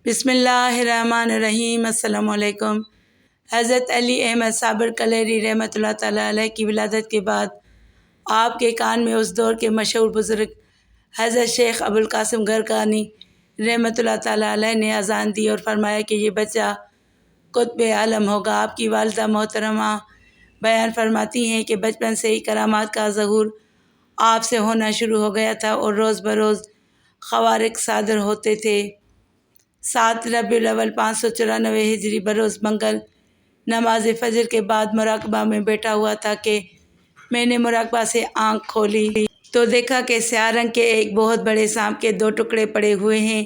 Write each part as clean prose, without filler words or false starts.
بسم اللہ الرحمن الرحیم۔ السلام علیکم۔ حضرت علی احمد صابر کلیری رحمۃ اللہ تعالیٰ علیہ کی ولادت کے بعد آپ کے کان میں اس دور کے مشہور بزرگ حضرت شیخ ابوالقاسم گرگانی رحمۃ اللہ تعالیٰ علیہ نے اذان دی اور فرمایا کہ یہ بچہ قطب عالم ہوگا۔ آپ کی والدہ محترمہ بیان فرماتی ہیں کہ بچپن سے ہی کرامات کا ظہور آپ سے ہونا شروع ہو گیا تھا اور روز بروز خوارق صادر ہوتے تھے۔ 7 ربیع الاول 594 ہجری بروز منگل نماز فجر کے بعد مراقبہ میں بیٹھا ہوا تھا کہ میں نے مراقبہ سے آنکھ کھولی تو دیکھا کہ سیاہ رنگ کے ایک بہت بڑے سانپ کے 2 ٹکڑے پڑے ہوئے ہیں۔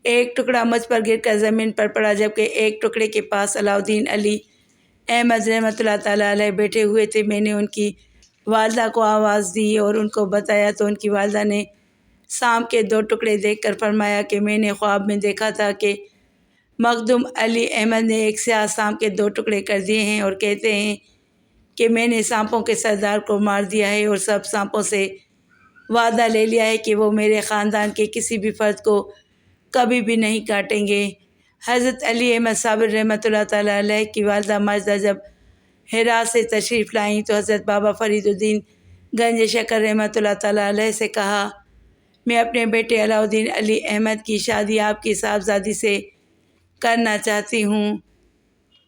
ایک ٹکڑا مجھ پر گر کر زمین پر پڑا، جبکہ ایک ٹکڑے کے پاس علاؤالدین علی احمد رحمۃ اللہ تعالیٰ علیہ بیٹھے ہوئے تھے۔ میں نے ان کی والدہ کو آواز دی اور ان کو بتایا تو ان کی والدہ نے سانپ کے 2 ٹکڑے دیکھ کر فرمایا کہ میں نے خواب میں دیکھا تھا کہ مخدوم علی احمد نے ایک سیاہ سانپ کے 2 ٹکڑے کر دیے ہیں اور کہتے ہیں کہ میں نے سانپوں کے سردار کو مار دیا ہے اور سب سانپوں سے وعدہ لے لیا ہے کہ وہ میرے خاندان کے کسی بھی فرد کو کبھی بھی نہیں کاٹیں گے۔ حضرت علی احمد صابر رحمۃ اللہ تعالیٰ علیہ کی والدہ ماجدہ جب ہرات سے تشریف لائیں تو حضرت بابا فرید الدین گنج شکر رحمۃ اللہ تعالیٰ علیہ سے کہا، میں اپنے بیٹے علاؤالدین علی احمد کی شادی آپ کی صاحبزادی سے کرنا چاہتی ہوں۔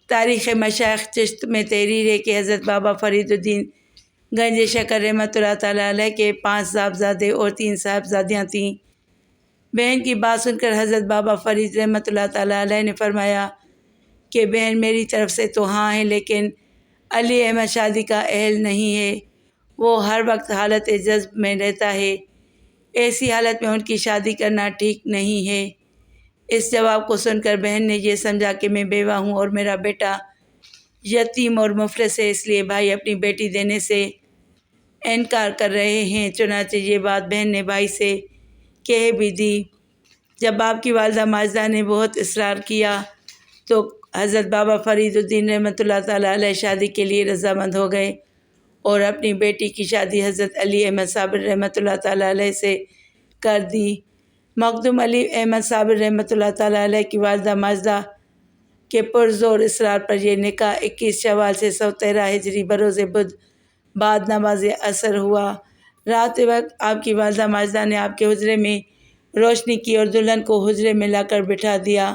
تاریخ مشائخ چشت میں تحریر ہے کہ حضرت بابا فرید الدین گنج شکر رحمۃ اللہ تعالیٰ علیہ کے 5 صاحبزادے اور 3 صاحبزادیاں تھیں۔ بہن کی بات سن کر حضرت بابا فرید رحمۃ اللہ تعالیٰ علیہ نے فرمایا کہ بہن میری طرف سے تو ہاں ہے، لیکن علی احمد شادی کا اہل نہیں ہے، وہ ہر وقت حالت جذب میں رہتا ہے، ایسی حالت میں ان کی شادی کرنا ٹھیک نہیں ہے۔ اس جواب کو سن کر بہن نے یہ سمجھا کہ میں بیوہ ہوں اور میرا بیٹا یتیم اور مفلس ہے، اس لیے بھائی اپنی بیٹی دینے سے انکار کر رہے ہیں۔ چنانچہ یہ بات بہن نے بھائی سے کہہ بھی دی۔ جب آپ کی والدہ ماجدہ نے بہت اصرار کیا تو حضرت بابا فرید الدین رحمۃ اللہ تعالیٰ علیہ شادی کے لیے رضامند ہو گئے اور اپنی بیٹی کی شادی حضرت علی احمد صابر رحمۃ اللہ تعالیٰ علیہ سے کر دی۔ مخدوم علی احمد صابر رحمۃ اللہ تعالیٰ علیہ کی والدہ ماجدہ کے پرزور اصرار پر یہ نکاح 21 شوال 613 ہجری بروز بدھ بعد نماز عصر ہوا۔ رات وقت آپ کی والدہ ماجدہ نے آپ کے حجرے میں روشنی کی اور دلہن کو حجرے میں لا کر بٹھا دیا۔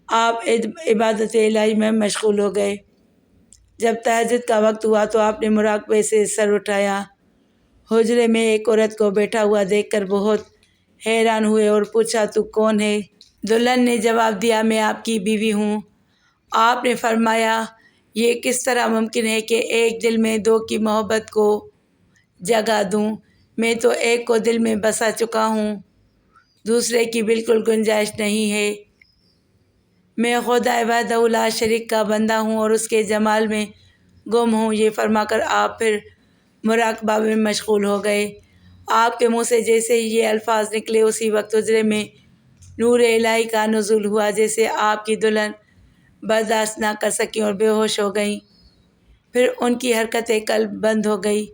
آپ عبادت الہی میں مشغول ہو گئے۔ جب تہجد کا وقت ہوا تو آپ نے مراقبے سے سر اٹھایا۔ حجرے میں ایک عورت کو بیٹھا ہوا دیکھ کر بہت حیران ہوئے اور پوچھا، تو کون ہے؟ دلہن نے جواب دیا، میں آپ کی بیوی ہوں۔ آپ نے فرمایا، یہ کس طرح ممکن ہے کہ ایک دل میں 2 کی محبت کو جگہ دوں؟ میں تو ایک کو دل میں بسا چکا ہوں، دوسرے کی بالکل گنجائش نہیں ہے۔ میں خدا وحدہ لا شریک کا بندہ ہوں اور اس کے جمال میں گم ہوں۔ یہ فرما کر آپ پھر مراقبہ میں مشغول ہو گئے۔ آپ کے منہ سے جیسے ہی یہ الفاظ نکلے اسی وقت حجرے میں نور الہی کا نزول ہوا، جیسے آپ کی دلہن برداشت نہ کر سکیں اور بے ہوش ہو گئیں۔ پھر ان کی حرکت قلب بند ہو گئی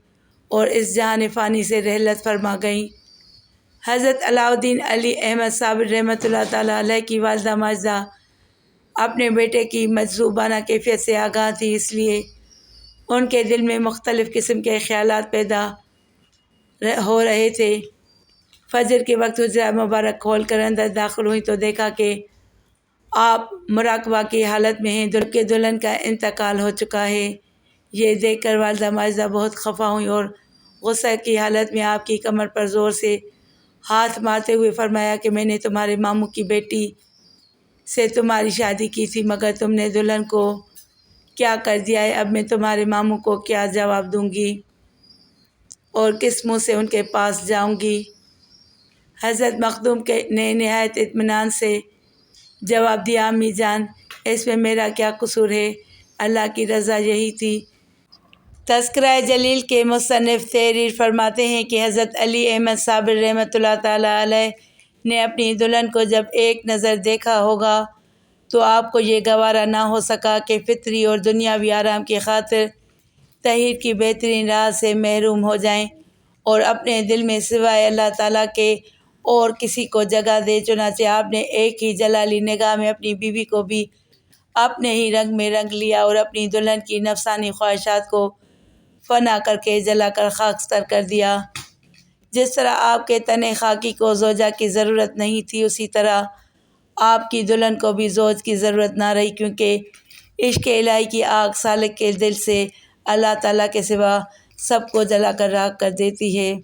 اور اس جہان فانی سے رحلت فرما گئیں۔ حضرت علاؤالدین علی احمد صابر رحمۃ اللہ تعالیٰ علیہ کی والدہ ماجدہ اپنے بیٹے کی مجذوبانہ کیفیت سے آگاہ تھی، اس لیے ان کے دل میں مختلف قسم کے خیالات پیدا ہو رہے تھے۔ فجر کے وقت حجرہ مبارک کھول کر اندر داخل ہوئیں تو دیکھا کہ آپ مراقبہ کی حالت میں ہیں، جبکہ دلہن کا انتقال ہو چکا ہے۔ یہ دیکھ کر والدہ ماجدہ بہت خفا ہوئیں اور غصہ کی حالت میں آپ کی کمر پر زور سے ہاتھ مارتے ہوئے فرمایا کہ میں نے تمہارے ماموں کی بیٹی سے تمہاری شادی کی تھی، مگر تم نے دلہن کو کیا کر دیا ہے؟ اب میں تمہارے ماموں کو کیا جواب دوں گی اور کس منہ سے ان کے پاس جاؤں گی؟ حضرت مخدوم نے نہایت اطمینان سے جواب دیا، امی جان، اس میں میرا کیا قصور ہے؟ اللہ کی رضا یہی تھی۔ تذکرہ جلیل کے مصنف تحریر فرماتے ہیں کہ حضرت علی احمد صابر رحمۃ اللہ تعالیٰ علیہ نے اپنی دلہن کو جب ایک نظر دیکھا ہوگا تو آپ کو یہ گوارا نہ ہو سکا کہ فطری اور دنیاوی آرام کی خاطر تحیر کی بہترین راہ سے محروم ہو جائیں اور اپنے دل میں سوائے اللہ تعالیٰ کے اور کسی کو جگہ دے، چنانچہ آپ نے ایک ہی جلالی نگاہ میں اپنی بیوی کو بھی اپنے ہی رنگ میں رنگ لیا اور اپنی دلہن کی نفسانی خواہشات کو فنا کر کے جلا کر خاکستر کر دیا۔ جس طرح آپ کے تن خاکی کو زوجہ کی ضرورت نہیں تھی، اسی طرح آپ کی دلہن کو بھی زوج کی ضرورت نہ رہی، کیونکہ عشق الہی کی آگ سالک کے دل سے اللہ تعالیٰ کے سوا سب کو جلا کر راکھ کر دیتی ہے۔